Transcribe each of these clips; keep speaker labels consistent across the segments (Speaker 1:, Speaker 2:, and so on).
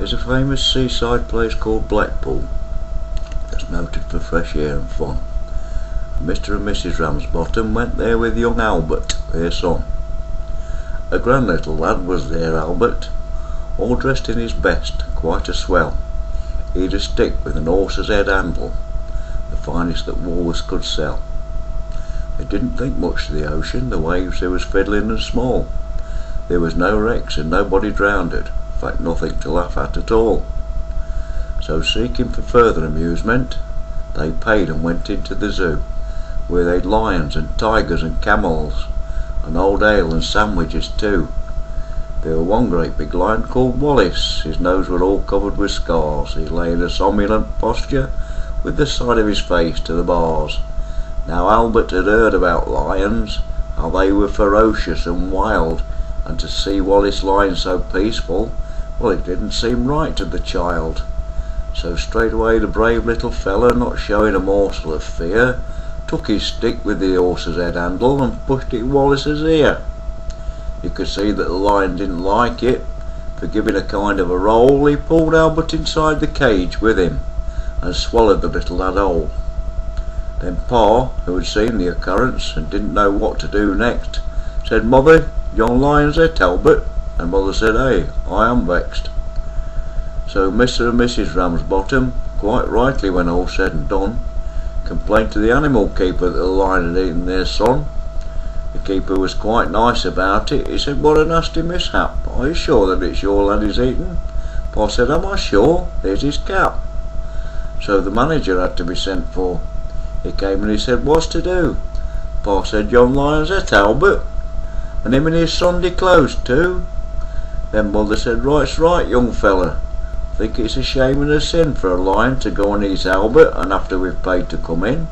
Speaker 1: There's a famous seaside place called Blackpool that's noted for fresh air and fun. Mr. and Mrs. Ramsbottom went there with young Albert, their son. A grand little lad was there, Albert, all dressed in his best, quite a swell. He'd a stick with an horse's head handle, the finest that Woolworths could sell. They didn't think much of the ocean, the waves they was fiddling and small. There was no wrecks and nobody drowned, in fact nothing to laugh at all. So seeking for further amusement, they paid and went into the zoo, where they'd lions and tigers and camels, and old ale and sandwiches too. There was one great big lion called Wallace. His nose was all covered with scars. He lay in a somnolent posture with the side of his face to the bars. Now Albert had heard about lions, how they were ferocious and wild, and to see Wallace lying so peaceful, well, it didn't seem right to the child. So straight away the brave little fella, not showing a morsel of fear, took his stick with the horse's head handle and pushed it in Wallace's ear. You could see that the lion didn't like it. For giving a kind of a roll, he pulled Albert inside the cage with him and swallowed the little lad whole. Then Pa, who had seen the occurrence and didn't know what to do next, said, "Mother, yon lion's it, Albert." And Mother said, "Hey, I am vexed." So Mr. and Mrs. Ramsbottom, quite rightly when all said and done, complained to the animal keeper that the lion had eaten their son. The keeper was quite nice about it. He said, "What a nasty mishap. Are you sure that it's your lad he's eaten?" Pa said, "Am I sure? There's his cap." So the manager had to be sent for. He came and he said, "What's to do?" Pa said, "Yon lion's it, Albert, and him and his Sunday clothes too." Then Mother said, "Right's right, young fella. Think it's a shame and a sin for a lion to go and eat Albert, and after we've paid to come in."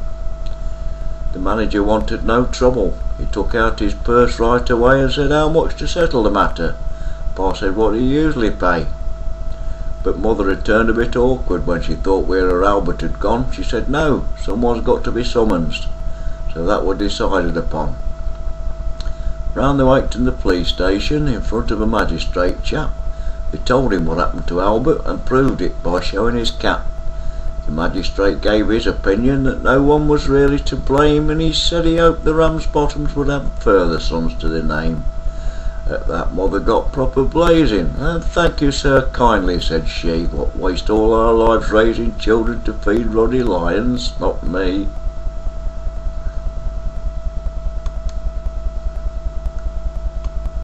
Speaker 1: The manager wanted no trouble. He took out his purse right away and said, "How much to settle the matter?" Pa said, "What do you usually pay?" But Mother had turned a bit awkward when she thought where her Albert had gone. She said, "No, someone's got to be summoned." So that was decided upon. Round they went to the police station in front of a magistrate chap. They told him what happened to Albert and proved it by showing his cap. The magistrate gave his opinion that no one was really to blame, and he said he hoped the Ramsbottoms would have further sons to their name. At that Mother got proper blazing. "Thank you, sir, kindly," said she. "What waste all our lives raising children to feed ruddy lions? Not me."